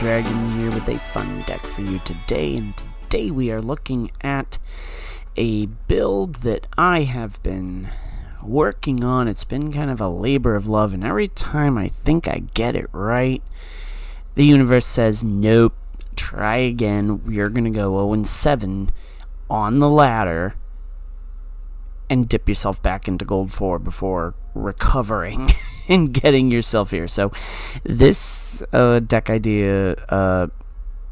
Dragon here with a fun deck for you today, and today we are looking at a build that I have been working on. It's been kind of a labor of love, and every time I think I get it right, the universe says, nope, try again. You're going to go 0-7 on the ladder and dip yourself back into gold 4 before recovering and getting yourself here. So this deck idea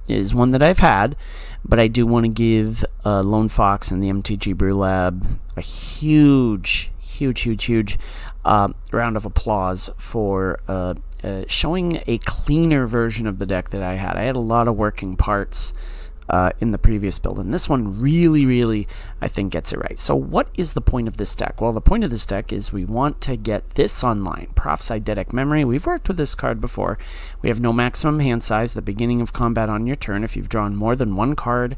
is one that I've had, but I do want to give Lone Fox and the MTG Brew Lab a huge round of applause for showing a cleaner version of the deck that I had. I had a lot of working parts in the previous build, and this one really, I think, gets it right. So what is the point of this deck? Well, the point of this deck is we want to get this online. Proph's Eidetic Memory. We've worked with this card before. We have no maximum hand size. The beginning of combat on your turn. If you've drawn more than one card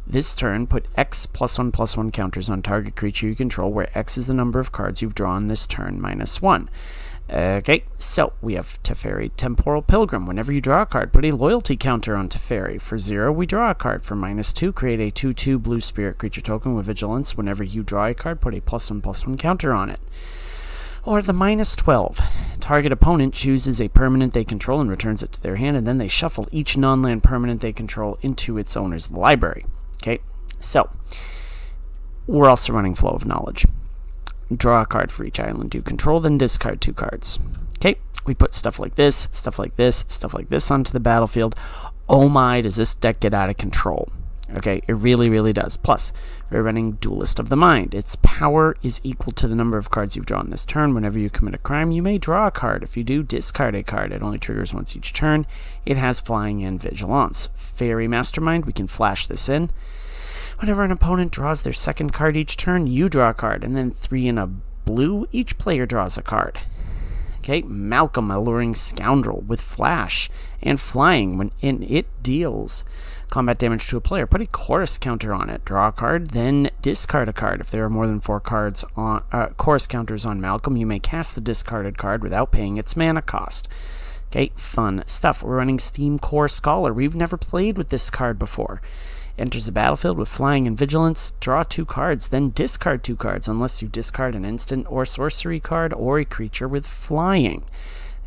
this turn, put X +1/+1 counters on target creature you control, where X is the number of cards you've drawn this turn -1. Okay, so we have Teferi, Temporal Pilgrim. Whenever you draw a card, put a loyalty counter on Teferi. For 0, we draw a card. For -2, create a 2/2 blue spirit creature token with vigilance. Whenever you draw a card, put a +1/+1 counter on it. Or the -12. Target opponent chooses a permanent they control and returns it to their hand, and then they shuffle each non-land permanent they control into its owner's library. Okay, so we're also running Flow of Knowledge. Draw a card for each island you control, then discard 2 cards. Okay, we put stuff like this, stuff like this, stuff like this onto the battlefield. Oh my, does this deck get out of control? Okay, it really does. Plus, we're running Duelist of the Mind. Its power is equal to the number of cards you've drawn this turn. Whenever you commit a crime, you may draw a card. If you do, discard a card. It only triggers once each turn. It has flying and vigilance. Fairy Mastermind, we can flash this in. Whenever an opponent draws their second card each turn, you draw a card, and then 3 in a blue, each player draws a card. Okay, Malcolm, Alluring Scoundrel, with flash and flying. When it deals combat damage to a player, put a chorus counter on it. Draw a card, then discard a card. If there are more than 4 cards on chorus counters on Malcolm, you may cast the discarded card without paying its mana cost. Okay, fun stuff. We're running Steam Core Scholar. We've never played with this card before. Enters the battlefield with flying and vigilance. Draw 2 cards, then discard 2 cards unless you discard an instant or sorcery card or a creature with flying.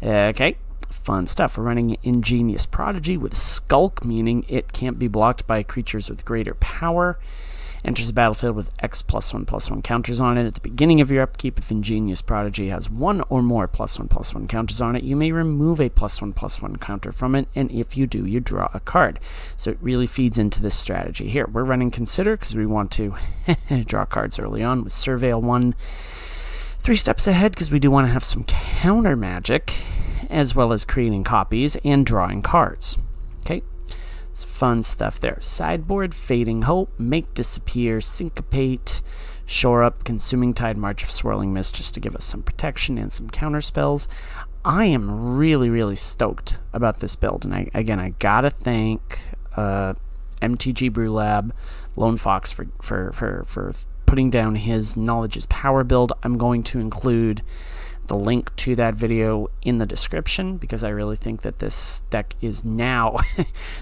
Okay, fun stuff. We're running Ingenious Prodigy with Skulk, meaning it can't be blocked by creatures with greater power. Enters the battlefield with X +1/+1 counters on it. At the beginning of your upkeep, if Ingenious Prodigy has 1 or more +1/+1 counters on it, you may remove a +1/+1 counter from it, and if you do, you draw a card. So it really feeds into this strategy here. We're running Consider because we want to draw cards early on with Surveil 1. 3 steps ahead because we do want to have some counter magic, as well as creating copies and drawing cards. Okay. It's fun stuff there. Sideboard, Fading Hope, Make Disappear, Syncopate, Shore Up, Consuming Tide, March of Swirling Mist, just to give us some protection and some counter spells. I am really stoked about this build, and I gotta thank MTG Brew Lab, Lone Fox for putting down his Knowledge is Power build. I'm going to include the link to that video in the description because I really think that this deck is now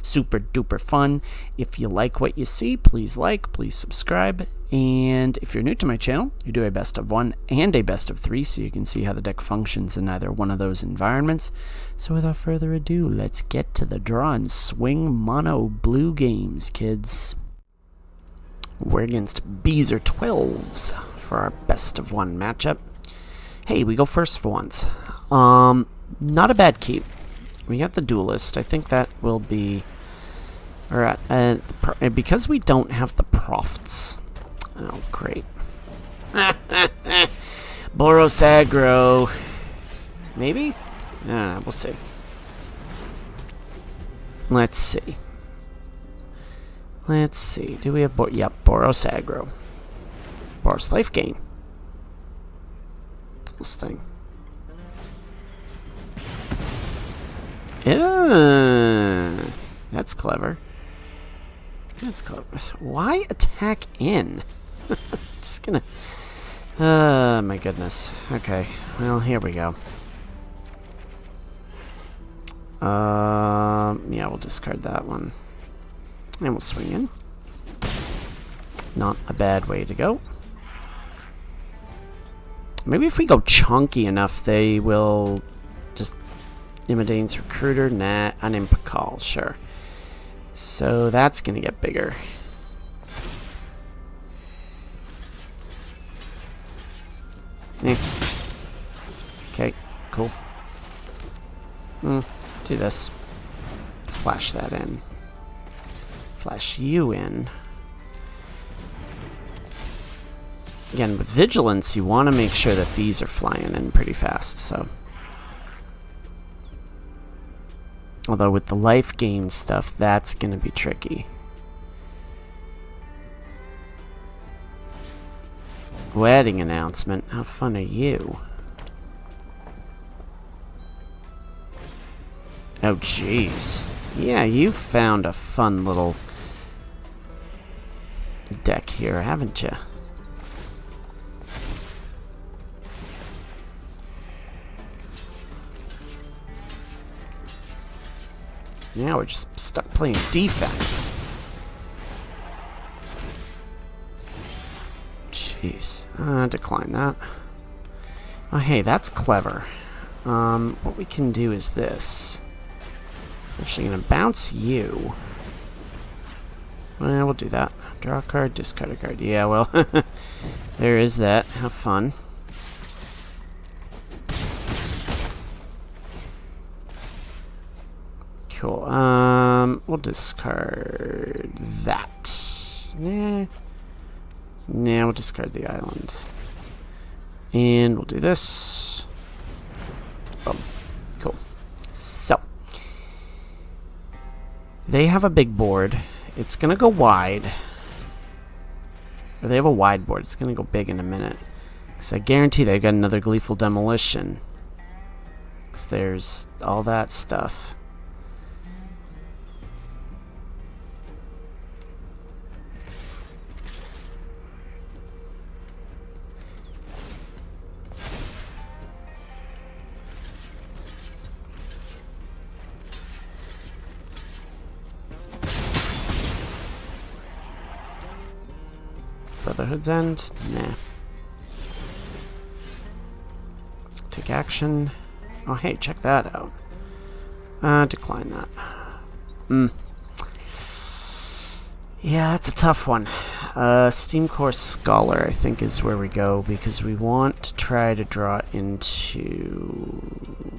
super duper fun. If you like what you see, please like, please subscribe, and if you're new to my channel, you do a best of 1 and a best of 3 so you can see how the deck functions in either one of those environments. So without further ado, let's get to the draw and swing mono blue games, kids. We're against Bs or 12s for our best of 1 matchup. Hey, we go first for once. Not a bad keep. We got the Duelist. I think that will be... Alright, because we don't have the Profts. Oh, great. Boros aggro. Maybe? We'll see. Let's see. Let's see. Do we have... Yep, Boros aggro. Boros LIFEGAIN. This thing. Yeah, that's clever. That's clever. Why attack in? Just gonna... my goodness. Okay, well, here we go. Yeah, we'll discard that one. And we'll swing in. Not a bad way to go. Maybe if we go chunky enough, they will just... Imidane's Recruiter? Nah, an Impacall, sure. So that's gonna get bigger. Okay, cool. Do this. Flash that in. Flash you in. Again, with Vigilance, you want to make sure that these are flying in pretty fast, so... Although with the life gain stuff, that's going to be tricky. Wedding announcement. How fun are you? Oh, jeez. Yeah, you found a fun little deck here, haven't you? Now we're just stuck playing defense. Jeez. Decline that. Oh, hey, that's clever. What we can do is this. Actually, gonna bounce you. Well, we'll do that. Draw a card, discard a card. Yeah, well, there is that. Have fun. Cool. We'll discard that. Nah. Nah, we'll discard the island. And we'll do this. Boom. Cool. So. They have a big board. It's gonna go wide. Or they have a wide board. It's gonna go big in a minute. Because I guarantee they've got another Gleeful Demolition. Because there's all that stuff. Brotherhood's End? Nah. Take action. Oh, hey, check that out. Decline that. Yeah, that's a tough one. Steam Core Scholar, I think, is where we go, because we want to try to draw into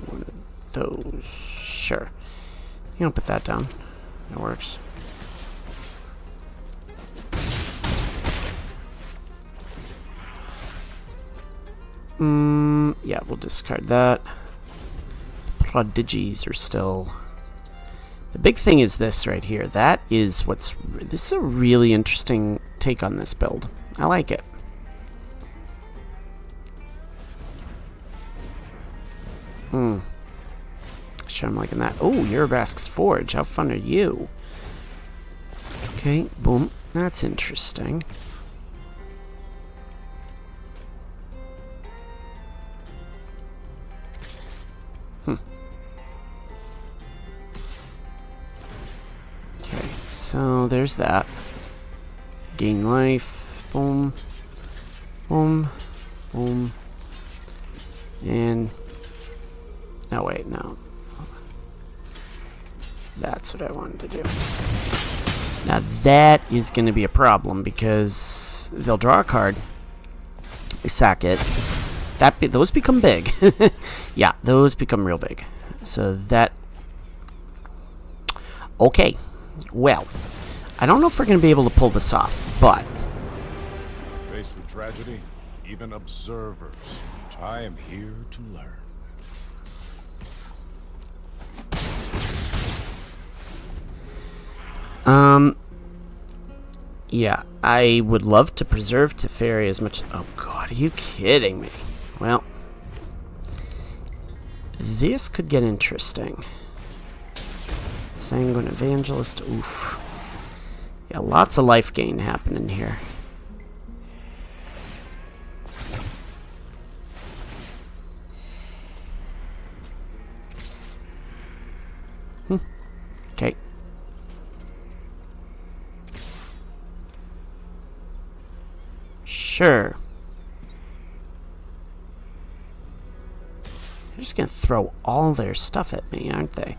one of those. Sure. You don't put that down. It works. Yeah, we'll discard that. Prodigies are still... The big thing is this right here. That is what's... This is a really interesting take on this build. I like it. Sure, I'm liking that. Oh, Urabrask's Forge. How fun are you? Okay, boom. That's interesting. So there's that. Gain life. Boom. Boom. Boom. And... Oh, wait, no. That's what I wanted to do. Now that is going to be a problem because they'll draw a card. They sack it. Those become big. Yeah, those become real big. So that... Okay. Well, I don't know if we're going to be able to pull this off, but... Faced with tragedy, even observers, I am here to learn. Yeah, I would love to preserve Teferi as much... Oh, God, are you kidding me? Well, this could get interesting. Sanguine Evangelist, oof. Yeah, lots of life gain happening here. Sure. They're just gonna throw all their stuff at me, aren't they?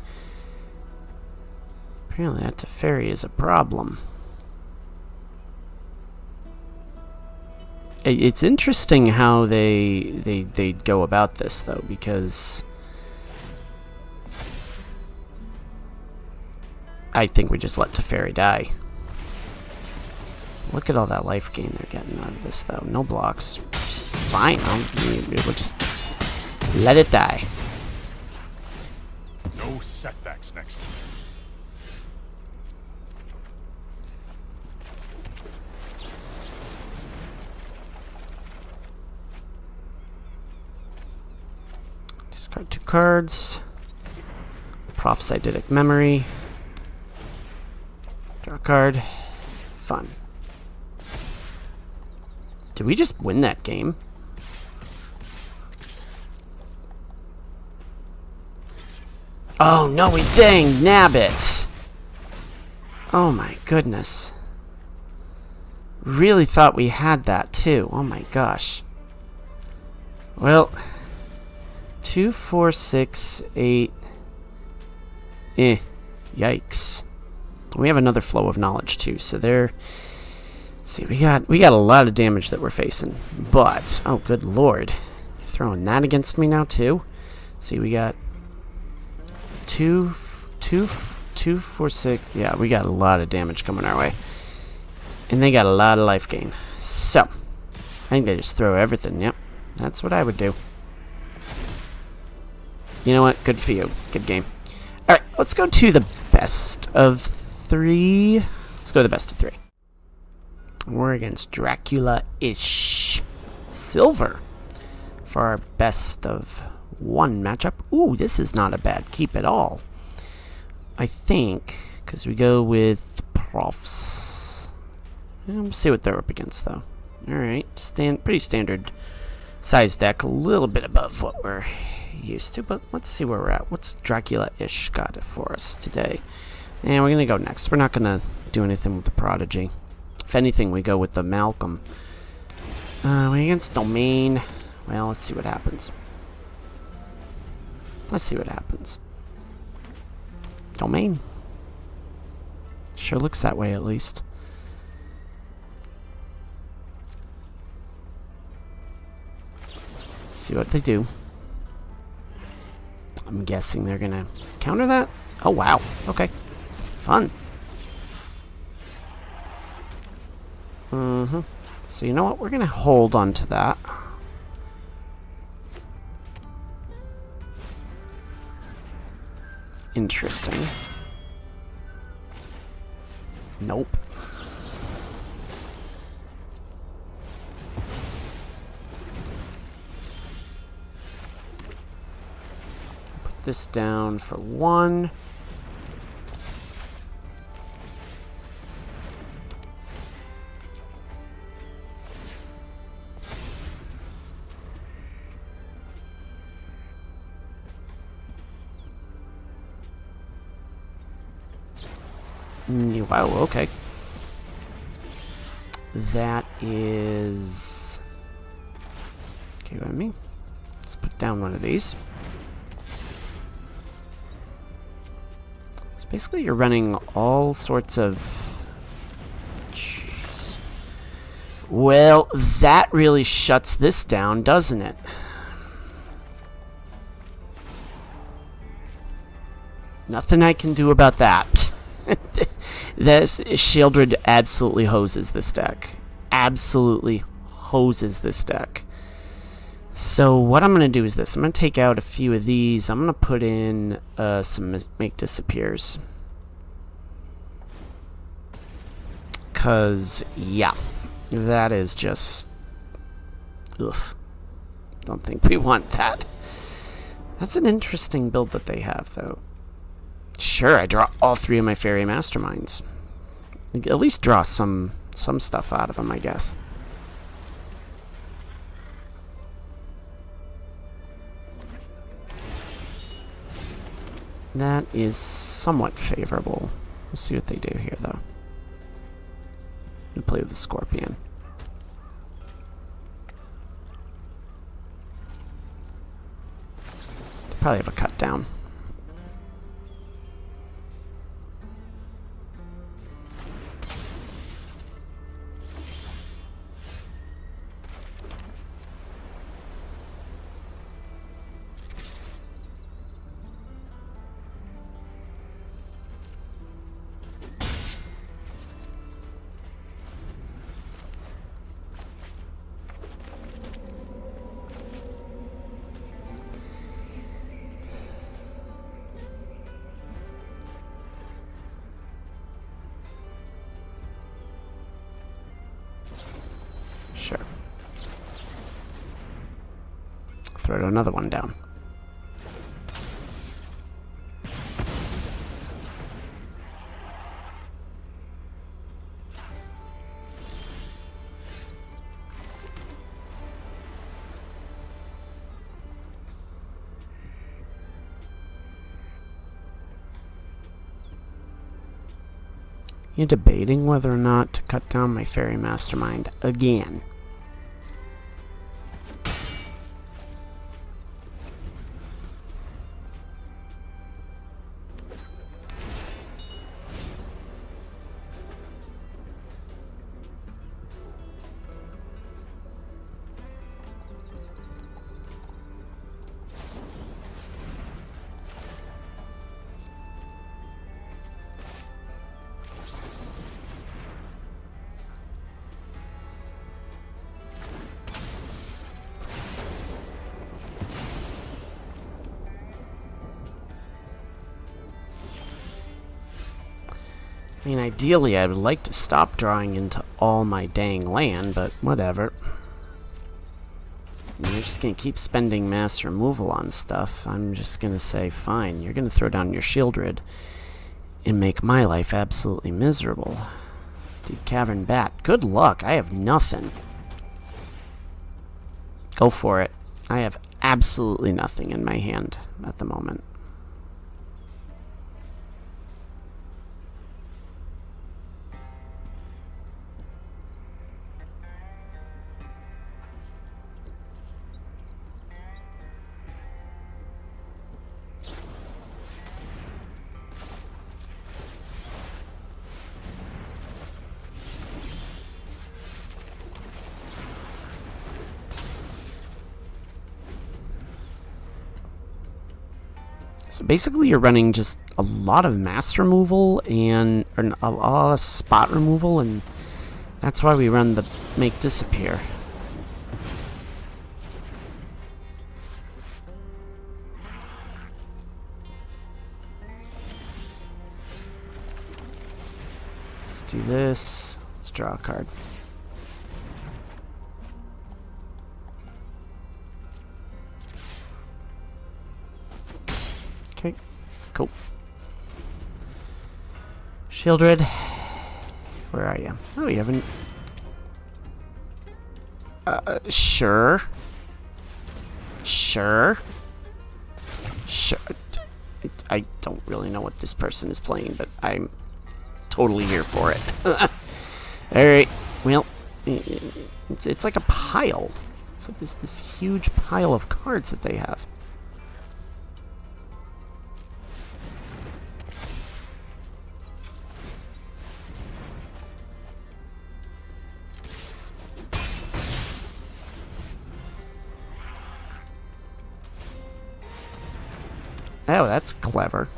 Apparently that Teferi is a problem. It's interesting how they go about this, though, because I think we just let Teferi die. Look at all that life gain they're getting out of this, though. No blocks. Fine. We'll just let it die. No setbacks next time. Discard 2 cards. Prophesidic Memory. Draw a card. Fun. Did we just win that game? Oh no, we dang nabbit! Oh my goodness. Really thought we had that too. Oh my gosh. Well, 2, 4, 6, 8. Yikes. We have another flow of knowledge too, so there. See, we got a lot of damage that we're facing, but oh good lord, you're throwing that against me now too. See, we got 2, 4, 6. Yeah, we got a lot of damage coming our way, and they got a lot of life gain. So, I think they just throw everything. Yep, that's what I would do. You know what? Good for you. Good game. All right, let's go to the best of 3. Let's go to the best of 3. We're against Dracula-ish Silver for our best of 1 matchup. Ooh, this is not a bad keep at all. I think, because we go with Profs. Let's see what they're up against, though. Alright, pretty standard size deck. A little bit above what we're used to, but let's see where we're at. What's Dracula-ish got for us today? And we're going to go next. We're not going to do anything with the Prodigy. If anything, we go with the Malcolm. We against Domain. Well, let's see what happens. Let's see what happens. Domain. Sure looks that way, at least. Let's see what they do. I'm guessing they're gonna counter that. Oh, wow. Okay. Fun. So you know what? We're gonna hold on to that. Interesting. Nope. Put this down for 1. Wow, okay. That is... Okay, what I mean? Let's put down one of these. So basically you're running all sorts of... Jeez. Well, that really shuts this down, doesn't it? Nothing I can do about that. This Sheoldred absolutely hoses this deck. Absolutely hoses this deck. So what I'm going to do is this. I'm going to take out a few of these. I'm going to put in some make disappears. Because, yeah, that is just... Ugh. Don't think we want that. That's an interesting build that they have, though. Sure, I draw all 3 of my Fairy Masterminds. At least draw some stuff out of them, I guess. That is somewhat favorable. We'll see what they do here, though. I'm gonna play with the Scorpion. Probably have a cut down. Sure. Throw another one down. You're debating whether or not to cut down my fairy mastermind again. I mean, ideally, I would like to stop drawing into all my dang land, but whatever. You're just gonna keep spending mass removal on stuff. I'm just gonna say, fine, you're gonna throw down your Sheoldred and make my life absolutely miserable. Deep Cavern Bat, good luck. I have nothing. Go for it. I have absolutely nothing in my hand at the moment. So basically you're running just a lot of mass removal and a lot of spot removal, and that's why we run the make disappear. Let's do this. Let's draw a card. Okay, cool. Sheoldred, where are you? Oh, you haven't... Sure. Sure. Sure. I don't really know what this person is playing, but I'm totally here for it. Alright, well, it's like a pile. It's like this huge pile of cards that they have. Oh, that's clever.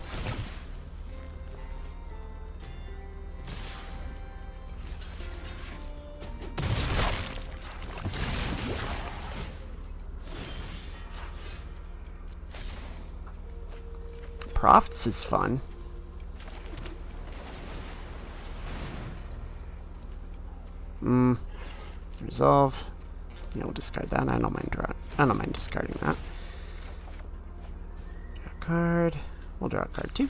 Profits is fun. Resolve. Yeah, we'll discard that. I don't mind discarding that. Card. We'll draw a card too.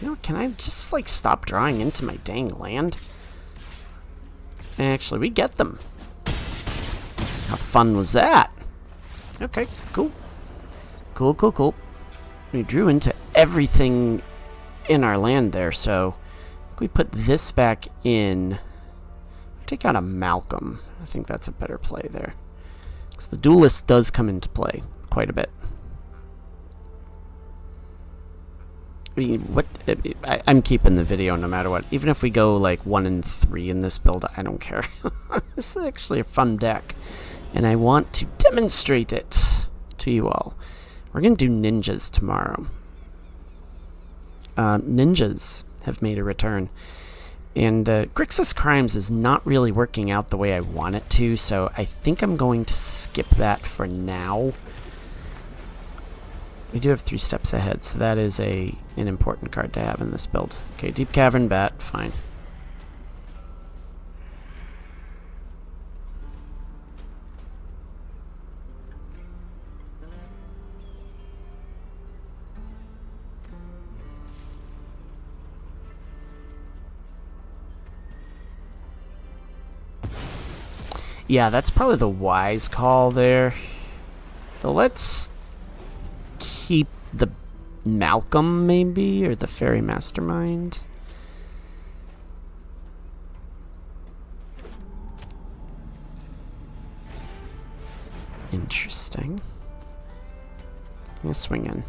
You know, can I just like stop drawing into my dang land? Actually, we get them. How fun was that? Okay, cool. Cool, cool, cool. We drew into everything in our land there, so we put this back in. Take out a Malcolm. I think that's a better play there. Because the duelist does come into play. quite a bit. I mean, I'm keeping the video no matter what. Even if we go like 1 and 3 in this build, I don't care. This is actually a fun deck, and I want to demonstrate it to you all. We're going to do ninjas tomorrow. Ninjas have made a return. And Grixis Crimes is not really working out the way I want it to, so I think I'm going to skip that for now. We do have 3 steps ahead, so that is an important card to have in this build. Okay, Deep Cavern Bat, fine. Yeah, that's probably the wise call there. So let's keep the Malcolm, maybe, or the Fairy Mastermind. Interesting. Yeah, swing in.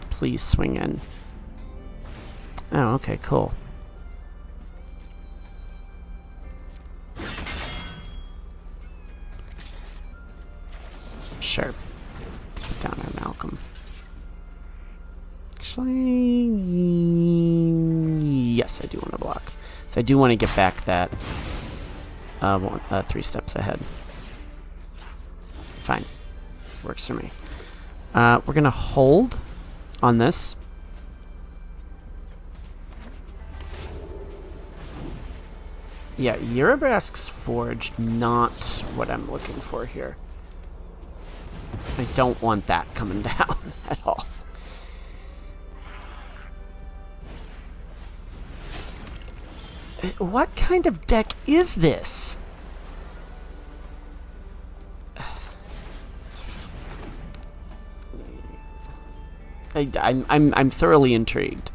Please swing in. Oh, okay, cool. Sure. Let's put down our Malcolm. Actually, yes, I do want to block. So I do want to get back that 3 steps ahead. Fine. Works for me. We're going to hold on this. Yeah, Urabrask's Forge, not what I'm looking for here. I don't want that coming down at all. What kind of deck is this? I'm thoroughly intrigued.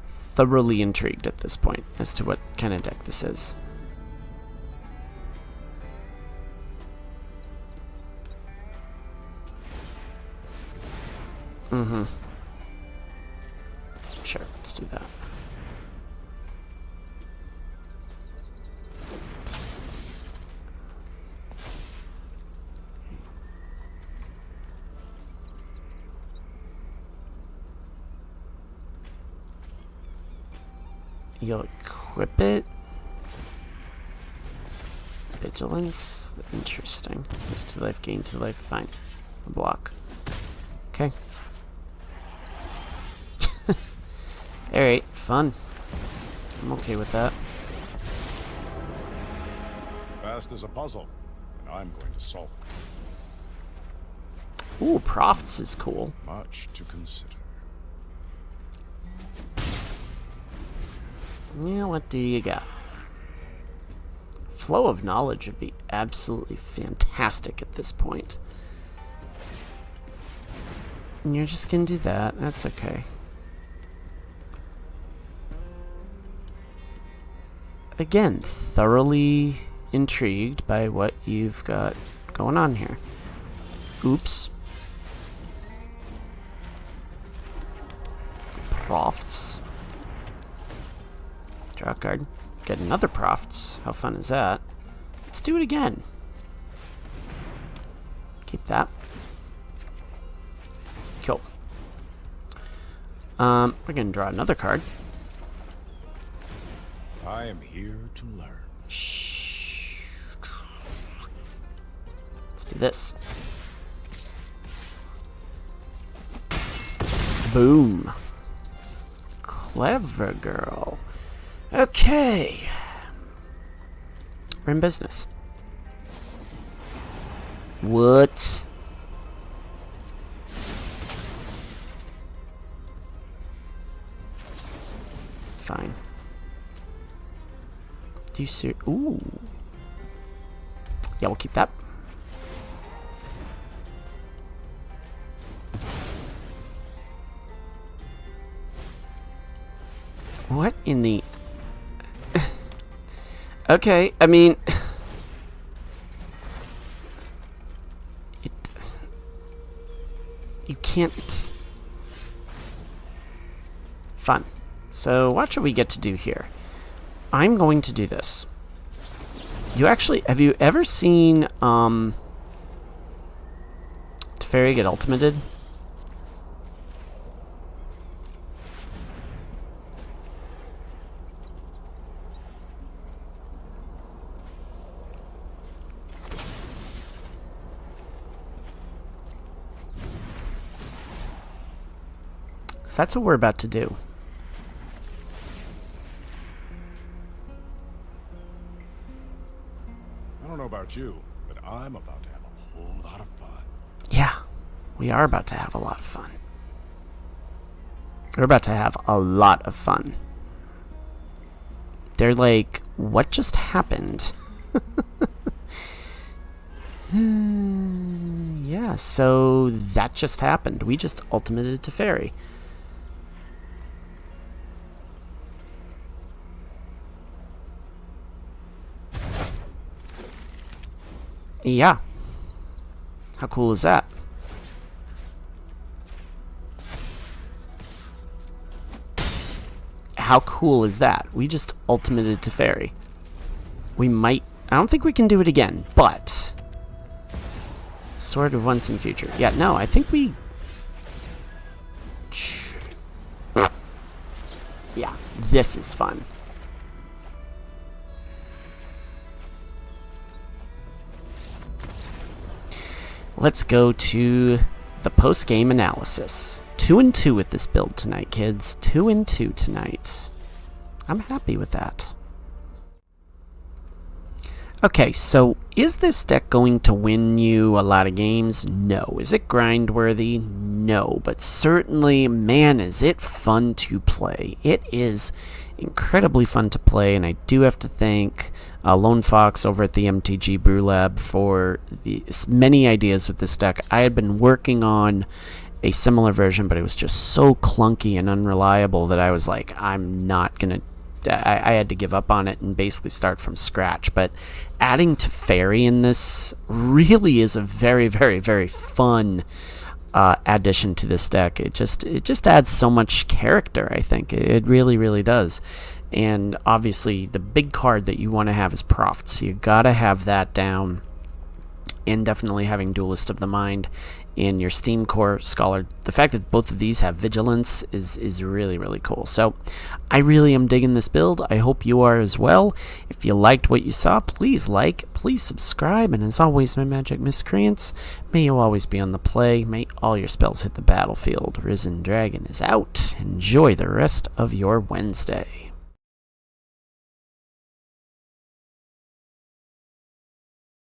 Thoroughly intrigued at this point as to what kind of deck this is. Mm-hmm. Sure, let's do that. You'll equip it. Vigilance. Interesting. Lose 2 life, gain 2 life. Fine. Block. Okay. Alright, fun. I'm okay with that. Past is a puzzle, and I'm going to solve it. Ooh, Profits is cool. Much to consider. Yeah, what do you got? Flow of Knowledge would be absolutely fantastic at this point. And you're just gonna do that. That's okay. Again, thoroughly intrigued by what you've got going on here. Oops. Profits. Draw a card. Get another Profits. How fun is that? Let's do it again. Keep that. Cool. We're gonna draw another card. I am here to learn. Shh. Let's do this. Boom. Clever girl. Okay. We're in business. What? Fine. Do you see? Ooh. Yeah, we'll keep that. What in the... Okay, I mean... can't... Fun. So watch what we get to do here. I'm going to do this. You actually... Have you ever seen... Teferi get ultimated? So that's what we're about to do. I don't know about you, but I'm about to have a whole lot of fun. Yeah, we are about to have a lot of fun. We're about to have a lot of fun. They're like, what just happened? Yeah, so that just happened. We just ultimated Teferi. Yeah. How cool is that? How cool is that? We just ultimated Teferi. We might... I don't think we can do it again, but... Sort of once in future. Yeah, no, I think we... Yeah, this is fun. Let's go to the post-game analysis. 2-2 with this build tonight, kids. 2-2 tonight. I'm happy with that. Okay, so is this deck going to win you a lot of games? No. Is it grind-worthy? No. But certainly, man, is it fun to play. It is incredibly fun to play, and I do have to thank Lone Fox over at the MTG Brew Lab for the many ideas with this deck. I had been working on a similar version, but it was just so clunky and unreliable that I was like, I'm not going to... I had to give up on it and basically start from scratch. But adding Teferi in this really is a very, very, very fun addition to this deck. It just adds so much character, I think. It really, really does. And obviously, the big card that you want to have is Proft, so you gotta have that down. And definitely having Duelist of the Mind in your Steam Core Scholar. The fact that both of these have Vigilance is really, really cool. So I really am digging this build. I hope you are as well. If you liked what you saw, please like, please subscribe, and as always, my magic miscreants, may you always be on the play. May all your spells hit the battlefield. Risen Dragon is out. Enjoy the rest of your Wednesday.